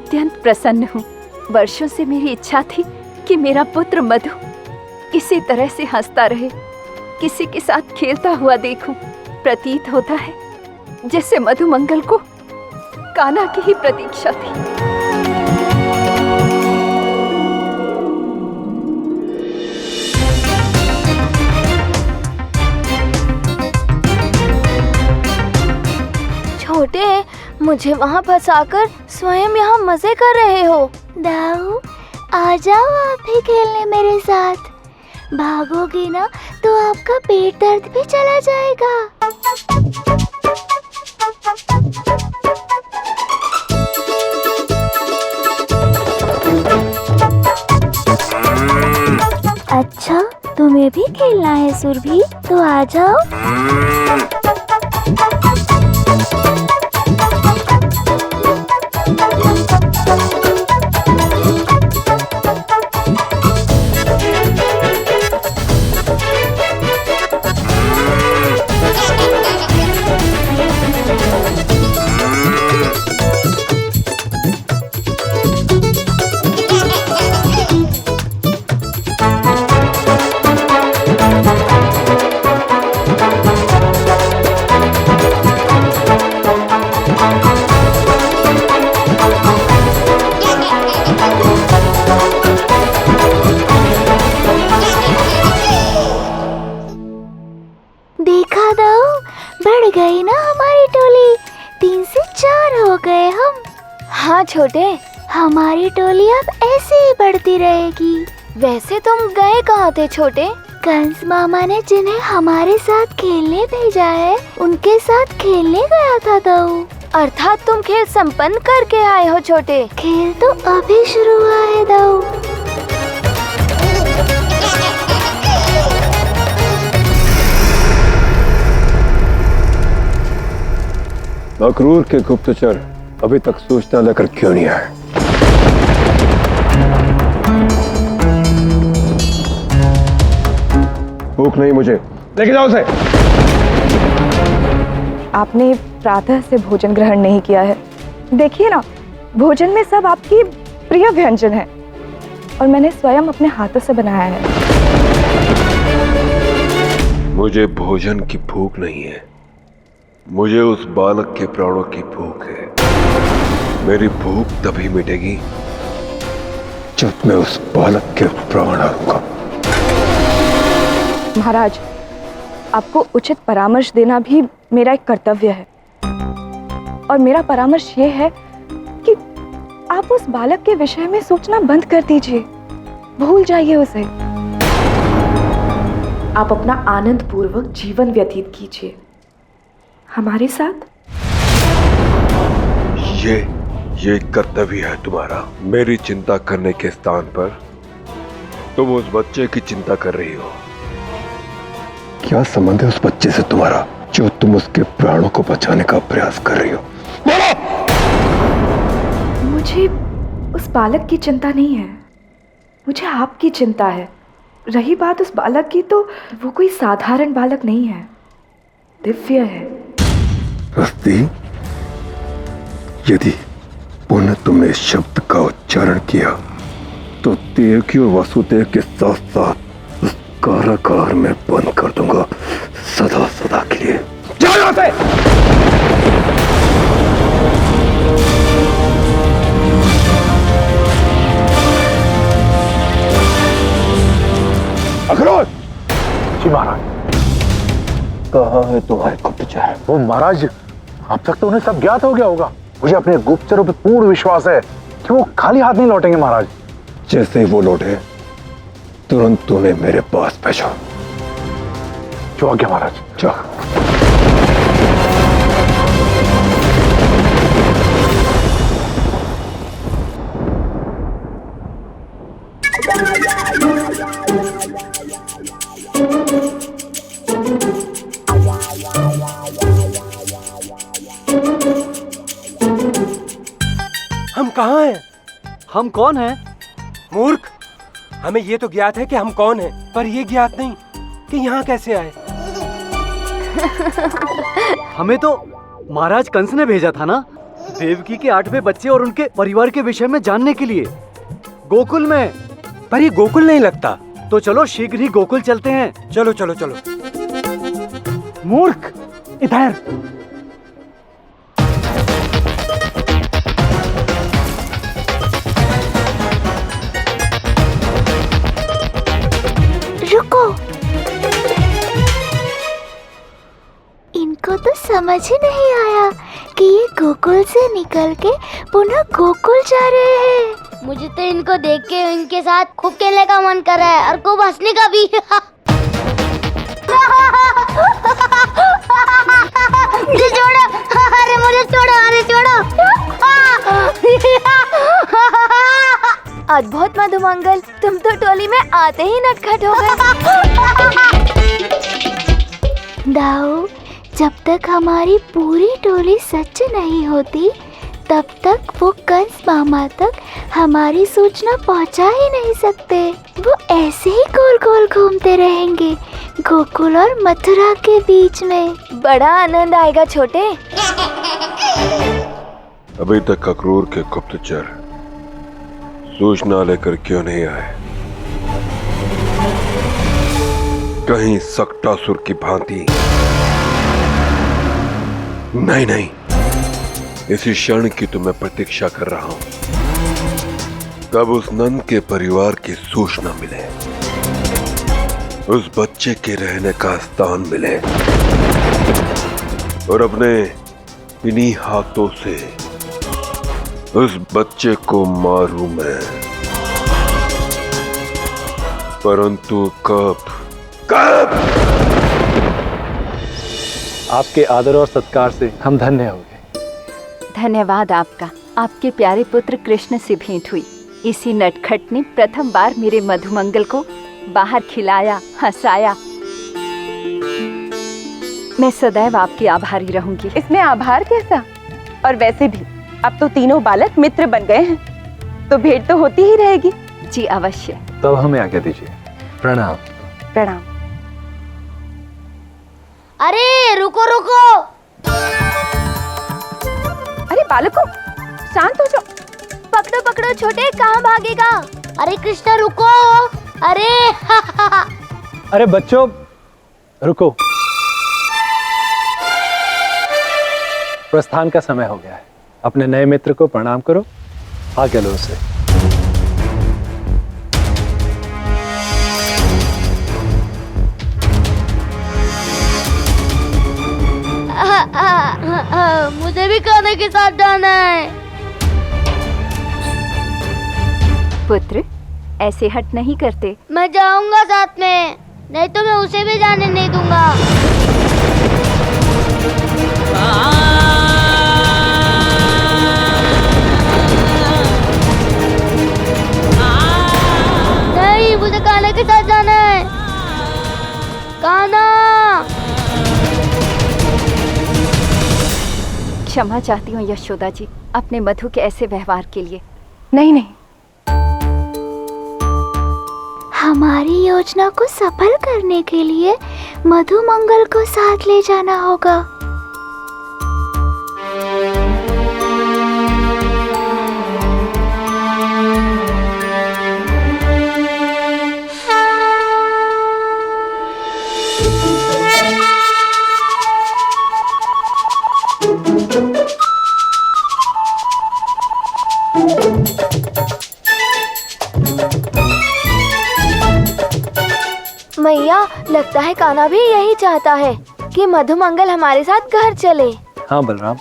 अत्यंत प्रसन्न हूँ। वर्षों से मेरी इच्छा थी कि मेरा पुत्र मधु इसी तरह से हंसता रहे, किसी के साथ खेलता हुआ देखूं। प्रतीत होता है जैसे मधुमंगल को कान्हा की ही प्रतीक्षा थी। छोटे, मुझे वहाँ फंसाकर स्वयं यहाँ मजे कर रहे हो। दाऊ, आ जाओ आप भी खेलने मेरे साथ। भागोगे ना तो आपका पेट दर्द भी चला जाएगा। अच्छा, तुम्हें भी खेलना है सुरभि? तो आ जाओ। देखा दाऊ, बढ़ गई ना हमारी टोली। 3 से 4 हो गए हम। हाँ छोटे, हमारी टोली अब ऐसे ही बढ़ती रहेगी। वैसे तुम गए कहाँ थे छोटे? कंस मामा ने जिन्हें हमारे साथ खेलने भेजा है, उनके साथ खेलने गया था दाऊ। अर्थात तुम खेल संपन्न करके आए हो छोटे? खेल तो अभी शुरू हुआ है दाऊ। अक्रूर के गुप्तचर अभी तक सूचना लेकर क्यों नहीं आए? भूख नहीं मुझे, लेके जाओ उसे। आपने प्रातः से भोजन ग्रहण नहीं किया है। देखिए ना, भोजन में सब आपकी प्रिय व्यंजन है और मैंने स्वयं अपने हाथों से बनाया है। मुझे भोजन की भूख नहीं है, मुझे उस बालक के प्राणों की भूख है। मेरी भूख तभी मिटेगी जब मैं उस बालक के प्राण आऊंगा। महाराज, आपको उचित परामर्श देना भी मेरा एक कर्तव्य है और मेरा परामर्श ये है कि आप उस बालक के विषय में सोचना बंद कर दीजिए, भूल जाइए उसे। आप अपना आनंद पूर्वक जीवन व्यतीत कीजिए हमारे साथ। ये कर्तव्य है तुम्हारा। मेरी चिंता करने के स्थान पर तुम उस बच्चे की चिंता कर रही हो। क्या संबंध है उस बच्चे से तुम्हारा जो तुम उसके प्राणों को बचाने का प्रयास कर रही हो? मुझे उस बालक की चिंता नहीं है, मुझे आपकी चिंता है। रही बात उस बालक की, तो वो कोई साधारण बालक नहीं है, दिव्य है। हस्ती, यदि पुनः तुमने इस शब्द का उच्चारण किया तो देवकी और वासुदेव के साथ साथ उस कारागार में बंद कर दूंगा सदा सदा के लिए। जाओ यहाँ से! अखरोट! जी महाराज। कहाँ है तुम्हारे गुप्तचर? वो महाराज, अब तक तो उन्हें सब ज्ञात हो गया होगा। मुझे अपने गुप्तचरों पर पूर्ण विश्वास है कि वो खाली हाथ नहीं लौटेंगे महाराज। जैसे ही वो लौटे तुरंत उन्हें मेरे पास भेजो। जो आज्ञा महाराज। जाओ। हम कहाँ हैं? हम कौन हैं? मूर्ख, हमें ये तो ज्ञात है कि हम कौन हैं, पर ये ज्ञात नहीं कि यहाँ कैसे आए। हमें तो महाराज कंस ने भेजा था ना। देवकी के 8वें बच्चे और उनके परिवार के विषय में जानने के लिए गोकुल में। पर ये गोकुल नहीं लगता। तो चलो शीघ्र ही गोकुल चलते हैं। चलो चलो चलो। मूर्ख, इधर। रुको, इनको तो समझ ही नहीं आया कि ये गोकुल से निकल के पुनः गोकुल जा रहे हैं। मुझे तो इनको देख के इनके साथ खूब खेलने का मन कर रहा है और खूब हंसने का भी। मुझे छोड़ो, अरे मुझे छोड़ो, अरे छोड़ो। अद्भुत मधुमंगल, तुम तो टोली में आते ही नटखट हो गए। दाऊ, जब तक हमारी पूरी टोली सच नहीं होती तब तक वो कंस मामा तक हमारी सूचना पहुंचा ही नहीं सकते। वो ऐसे ही गोल गोल घूमते रहेंगे गोकुल और मथुरा के बीच में। बड़ा आनंद आएगा छोटे। अभी तक अक्रूर के गुप्तचर सूचना लेकर क्यों नहीं आए? कहीं सक्टासुर की भांति? नहीं नहीं, इसी क्षण की तो मैं प्रतीक्षा कर रहा हूं, कब उस नंद के परिवार की सूचना मिले, उस बच्चे के रहने का स्थान मिले और अपने इन्हीं हाथों से उस बच्चे को मारूं मैं। परंतु कब? आपके आदर और सत्कार से हम धन्य हो गए। धन्यवाद आपका। आपके प्यारे पुत्र कृष्ण से भेंट हुई। इसी नटखट ने प्रथम बार मेरे मधुमंगल को बाहर खिलाया, हंसाया। मैं सदैव आपकी आभारी रहूंगी। इसमें आभार कैसा? और वैसे भी अब तो तीनों बालक मित्र बन गए हैं, तो भेंट तो होती ही रहेगी। जी अवश्य। तब हमें आज्ञा दीजिए। प्रणाम। प्रणाम। अरे रुको रुको। अरे बालकों, शांत हो जाओ। पकड़ो पकड़ो छोटे, कहाँ भागेगा? अरे कृष्णा रुको। अरे अरे बच्चों रुको, प्रस्थान का समय हो गया है। अपने नए मित्र को प्रणाम करो, आज्ञा लो उसे। मुझे भी खाने के साथ जाना है। पुत्र, ऐसे हट नहीं करते। मैं जाऊंगा साथ में, नहीं तो मैं उसे भी जाने नहीं दूंगा। नहीं, मुझे कान्हा के साथ जाना है। कान्हा। क्षमा चाहती हूँ यशोदा जी, अपने मधु के ऐसे व्यवहार के लिए। नहीं नहीं, हमारी योजना को सफल करने के लिए मधुमंगल को साथ ले जाना होगा। मैया, लगता है कान्हा भी यही चाहता है कि मधुमंगल हमारे साथ घर चले। हाँ बलराम,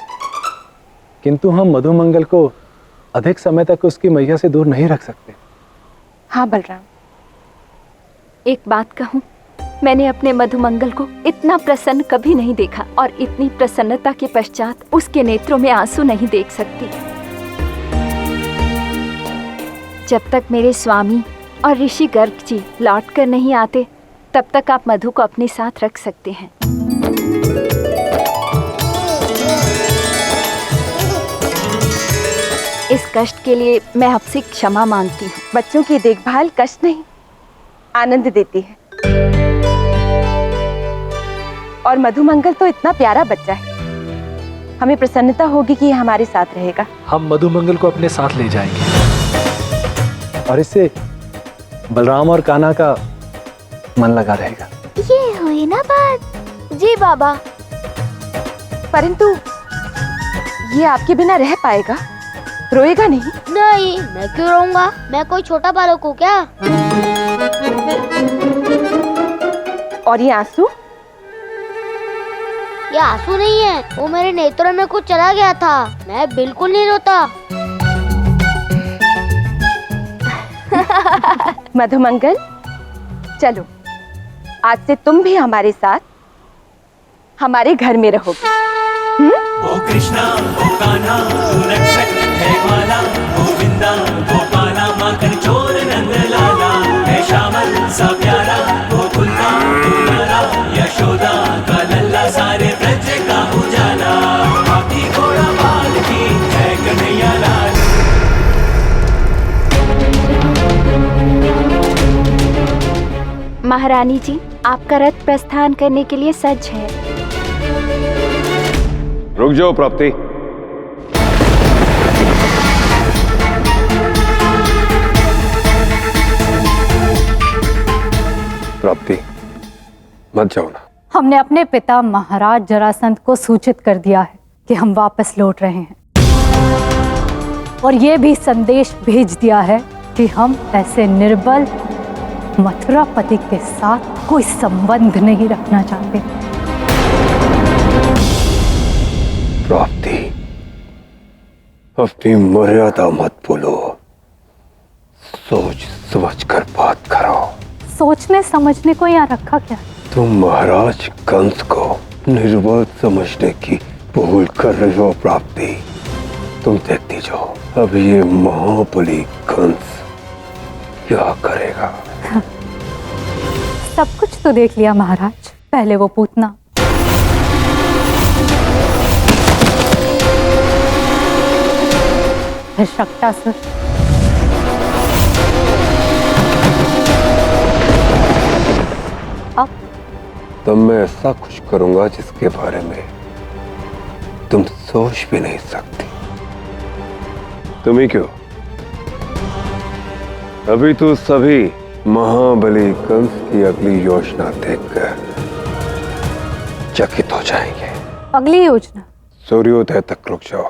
किंतु हम मधुमंगल को अधिक समय तक उसकी मैया से दूर नहीं रख सकते। हाँ बलराम। एक बात कहूँ, मैंने अपने मधुमंगल को इतना प्रसन्न कभी नहीं देखा और इतनी प्रसन्नता के पश्चात उसके नेत्रों में आंसू नहीं देख सकती। जब तक मेरे स्वामी और ऋषि गर्ग जी लौट कर नहीं आते, तब तक आप मधु को अपने साथ रख सकते हैं। इस कष्ट के लिए मैं आपसे क्षमा मांगती हूँ। बच्चों की देखभाल कष्ट नहीं, आनंद देती है। और मधुमंगल तो इतना प्यारा बच्चा है, हमें प्रसन्नता होगी कि ये हमारे साथ रहेगा। हम मधुमंगल को अपने साथ ले जाएंगे और इससे बलराम और कान्हा का मन लगा रहेगा। ये हुई ना बात। जी बाबा। परंतु ये आपके बिना रह पाएगा? रोएगा नहीं? नहीं, मैं क्यों रहूंगा? मैं कोई छोटा बालक हूँ क्या? और ये आंसू? ये आंसू नहीं है, वो मेरे नेत्रों में कुछ चला गया था। मैं बिल्कुल नहीं रोता। मधुमंगल, चलो आज से तुम भी हमारे साथ हमारे घर में रहोगे। ओ कृष्णा ओ कान्हा तू रक्षक है ग्वाला, गोविंदा गोपाला माखन चोर नंद लाला, है श्यामल सा प्यारा गोकुल का दुलारा, यशोदा का लल्ला सारे ब्रज का उजाला, हाथी घोड़ा बाल की जय कन्हैया लाल। महारानी जी, आपका रथ प्रस्थान करने के लिए सज्ज है। रुक जाओ प्राप्ति। प्राप्ति, मत जाओ ना। हमने अपने पिता महाराज जरासंध को सूचित कर दिया है कि हम वापस लौट रहे हैं, और ये भी संदेश भेज दिया है कि हम ऐसे निर्बल मथुरापति के साथ कोई संबंध नहीं रखना चाहते। प्राप्ति, अपनी मर्यादा मत भूलो, सोच समझ कर बात करो। सोचने समझने को यहाँ रखा क्या? तुम महाराज कंस को निर्बल समझने की भूल कर रही हो प्राप्ति। तुम देखती जाओ अब ये महाबली कंस क्या करेगा। सब कुछ तो देख लिया महाराज, पहले वो पूतना। फिर शक्टासुर, अब तब मैं ऐसा कुछ करूंगा जिसके बारे में तुम सोच भी नहीं सकती। तुम्ही क्यों? अभी तो सभी महाबली कंस की अगली योजना देखकर चकित हो जाएंगे। अगली योजना? सूर्योदय तक रुक जाओ,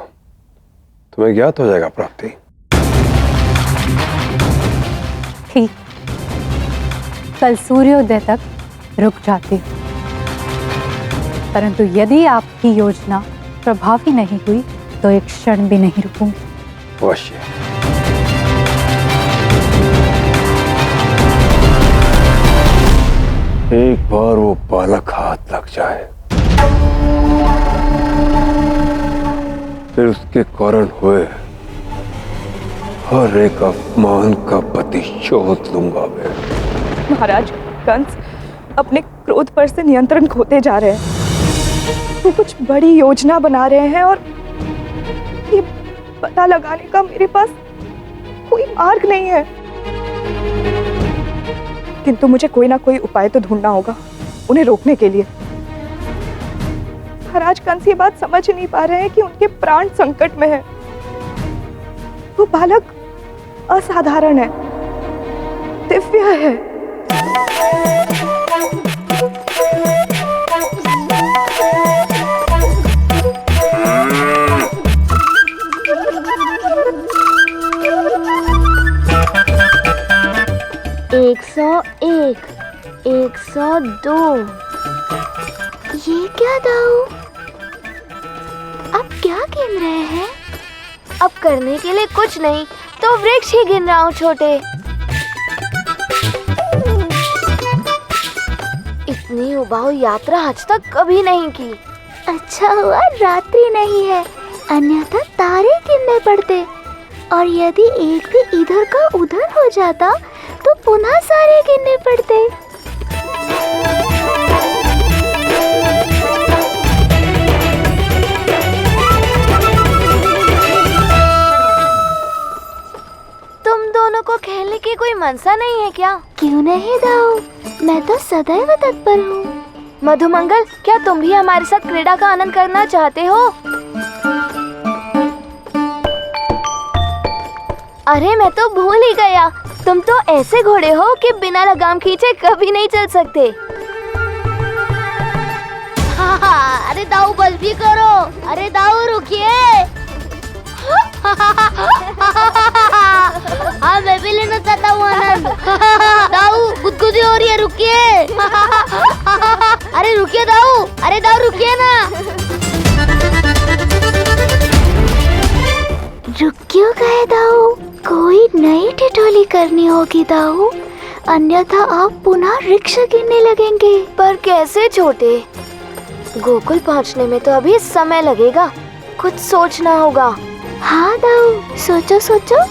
तुम्हें ज्ञात हो जाएगा प्राप्ति। ठीक, कल सूर्योदय तक रुक जाती हूँ, परंतु यदि आपकी योजना प्रभावी नहीं हुई तो एक क्षण भी नहीं रुकूंगी। अवश्य। एक बार वो बालक हाथ लग जाए, फिर उसके कारण हुए हर एक अपमान का प्रतिशोध लूंगा मैं। महाराज कंस अपने क्रोध पर से नियंत्रण खोते जा रहे हैं। वो कुछ बड़ी योजना बना रहे हैं और ये पता लगाने का मेरे पास कोई मार्ग नहीं है। किंतु मुझे कोई ना कोई उपाय तो ढूंढना होगा उन्हें रोकने के लिए। महाराज कंस ये बात समझ नहीं पा रहे हैं कि उनके प्राण संकट में है। वो बालक असाधारण है, दिव्य है। एक 101, 102। ये क्या दाऊ? अब क्या गिन रहे हैं? अब करने के लिए कुछ नहीं, तो वृक्ष ही गिन रहा हूँ छोटे। इतनी उबाऊ यात्रा आज तक कभी नहीं की। अच्छा हुआ रात्रि नहीं है, अन्यथा तारे गिनने पड़ते, और यदि एक भी इधर का उधर हो जाता तो पुनः सारे गिनने पड़ते। तुम दोनों को खेलने की कोई मनसा नहीं है क्या? क्यों नहीं दाऊ, मैं तो सदैव तत्पर हूँ। मधुमंगल, क्या तुम भी हमारे साथ क्रीड़ा का आनंद करना चाहते हो? अरे मैं तो भूल ही गया, तुम तो ऐसे घोड़े हो कि बिना लगाम खींचे कभी नहीं चल सकते। अरे दाऊ बस भी करो, अरे दाऊ रुकिए। हाँ मैं भी लेना चाहता हूँ आनंद। दाऊ गुदगुदी हो रही है, रुकिए। अरे रुकिए दाऊ, अरे दाऊ रुकिए ना। रुक क्यों गए दाऊ? कोई नई ठिठोली करनी होगी दाऊ, अन्यथा आप पुनः रिक्शा गिनने लगेंगे। पर कैसे छोटे? गोकुल पहुंचने में तो अभी समय लगेगा, कुछ सोचना होगा। हाँ दाऊ, सोचो सोचो।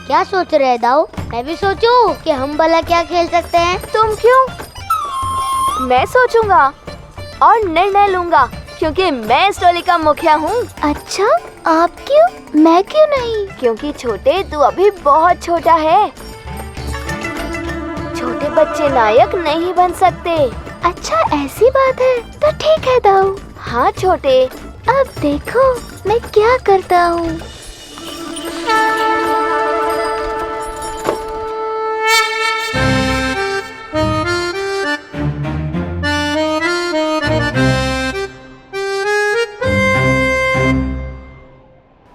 क्या सोच रहे हैं दाऊ? मैं भी सोचूं कि हम भला क्या खेल सकते हैं। तुम क्यों? मैं सोचूंगा और निर्णय लूंगा, क्योंकि मैं इस टोली का मुखिया हूँ। अच्छा, आप क्यों? मैं क्यों नहीं? क्योंकि छोटे तू अभी बहुत छोटा है, छोटे बच्चे नायक नहीं बन सकते। अच्छा ऐसी बात है, तो ठीक है दाऊ। हाँ छोटे, अब देखो मैं क्या करता हूँ।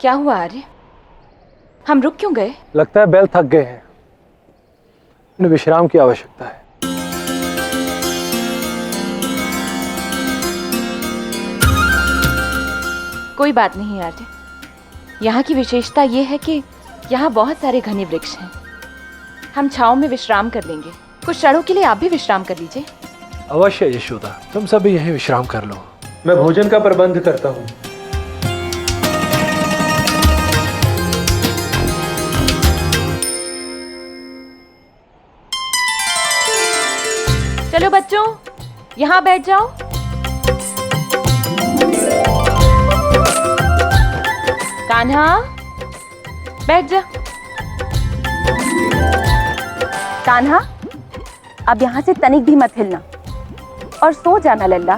क्या हुआ आर्य? हम रुक क्यों गए? लगता है बैल थक गए हैं, उन्हें विश्राम की आवश्यकता है। कोई बात नहीं आर्य, यहाँ की विशेषता ये है कि यहाँ बहुत सारे घने वृक्ष हैं। हम छांव में विश्राम कर लेंगे। कुछ क्षणों के लिए आप भी विश्राम कर लीजिए। अवश्य यशोदा, तुम सभी यहीं विश्राम कर लो, मैं भोजन का प्रबंध करता हूँ। चलो बच्चों, यहाँ बैठ जाओ। कान्हा, बैठ जा। कान्हा, अब यहाँ से तनिक भी मत हिलना और सो जाना लल्ला।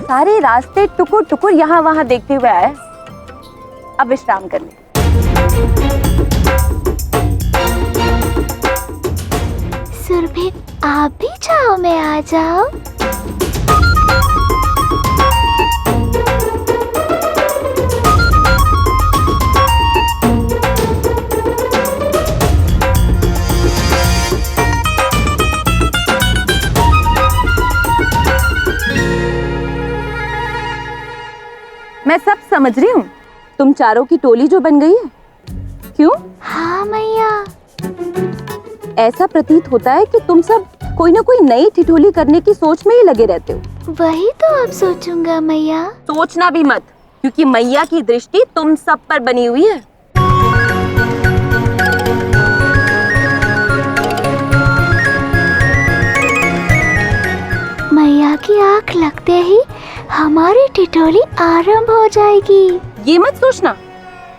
सारे रास्ते टुकुर टुकुर यहाँ वहाँ देखते हुए आया, अब विश्राम कर ले। सुरभि, आप भी छाव में आ जाओ। मैं सब समझ रही हूँ, तुम चारों की टोली जो बन गई है। क्यों? हाँ मैया। ऐसा प्रतीत होता है कि तुम सब कोई ना कोई नई ठिठोली करने की सोच में ही लगे रहते हो। वही तो अब सोचूंगा मैया। सोचना भी मत, क्योंकि मैया की दृष्टि तुम सब पर बनी हुई है। मैया की आँख लगते ही हमारी ठिठोली आरंभ हो जाएगी। ये मत सोचना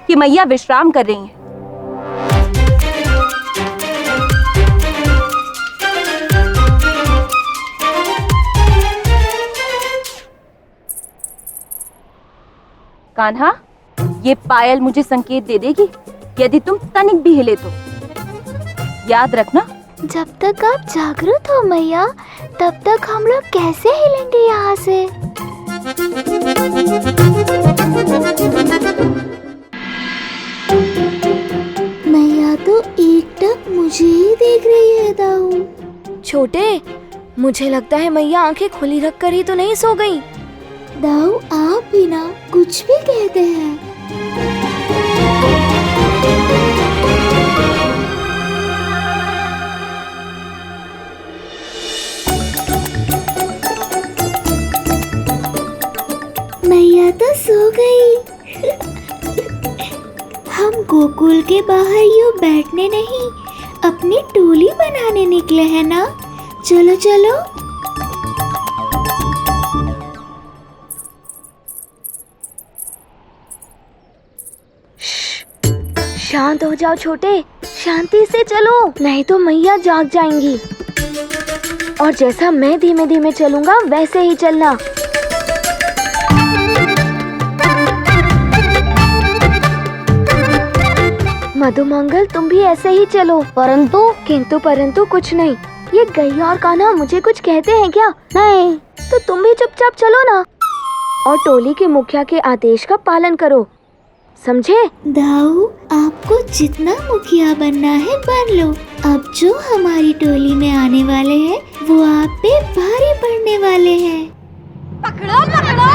कि मैया विश्राम कर रही हैं। कान्हा, ये पायल मुझे संकेत दे देगी यदि तुम तनिक भी हिले तो। याद रखना, जब तक आप जागरूक हो मैया, तब तक हम लोग कैसे हिलेंगे यहाँ से। मैया तो एकटक मुझे ही देख रही है दाऊ। छोटे, मुझे लगता है मैया आंखें खुली रखकर ही तो नहीं सो गई। दाऊ, आप भी ना कुछ भी कहते हैं। मैया तो सो गई। हम गोकुल के बाहर यूं बैठने नहीं, अपनी टोली बनाने निकले हैं ना। चलो चलो। शांत हो जाओ छोटे, शांति से चलो, नहीं तो मैया जाग जाएंगी। और जैसा मैं धीमे धीमे चलूंगा वैसे ही चलना। मधुमंगल तुम भी ऐसे ही चलो। किंतु परंतु कुछ नहीं। ये गैया और कान्हा मुझे कुछ कहते हैं क्या? नहीं। तो तुम भी चुपचाप चलो ना और टोली के मुखिया के आदेश का पालन करो, समझे? दाऊ, आपको जितना मुखिया बनना है बन लो। अब जो हमारी टोली में आने वाले हैं वो आप पे भारी पड़ने वाले हैं। पकड़ो पकड़ो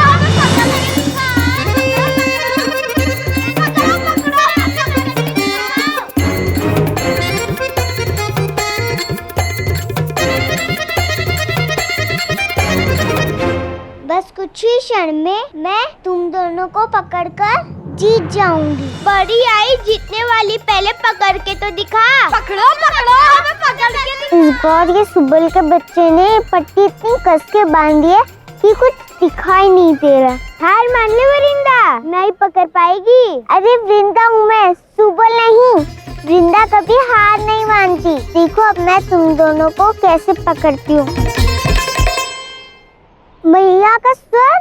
बस कुछ ही क्षण में मैं तुम दोनों को पकड़कर जीत जाऊंगी। बड़ी आई जीतने वाली, पहले पकड़ के तो दिखा। पकड़ो पकड़ो हमें पकड़ के। इस बार ये सुबल के बच्चे ने पट्टी इतनी कस के बांधी है कि कुछ दिखाई नहीं दे रहा। हार मान ले वरिंदा, नहीं पकड़ पाएगी। अरे वृंदा हूँ मैं, सुबल नहीं। वृंदा कभी हार नहीं मानती। देखो अब मैं तुम दोनों को कैसे पकड़ती हूँ। मैया का स्वर।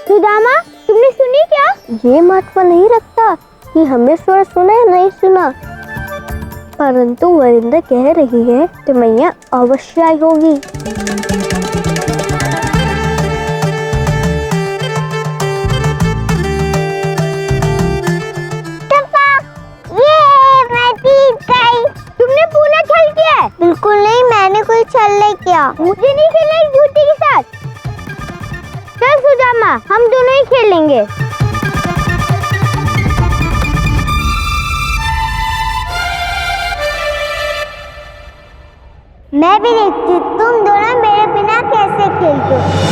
सुदामा, तुमने सुनी क्या? ये महत्व नहीं रखता कि हमें स्वर सुना या नहीं सुना, परंतु वरिंदा कह रही है तो मैया अवश्य आई होगी। तुमने पूरा छल किया? बिल्कुल नहीं, मैंने कोई छल नहीं किया। मुझे नहीं खेलना इस झूठी के साथ। चल सुदामा, हम दोनों ही खेलेंगे। मैं भी देखती तुम दोनों मेरे बिना कैसे खेलते हो।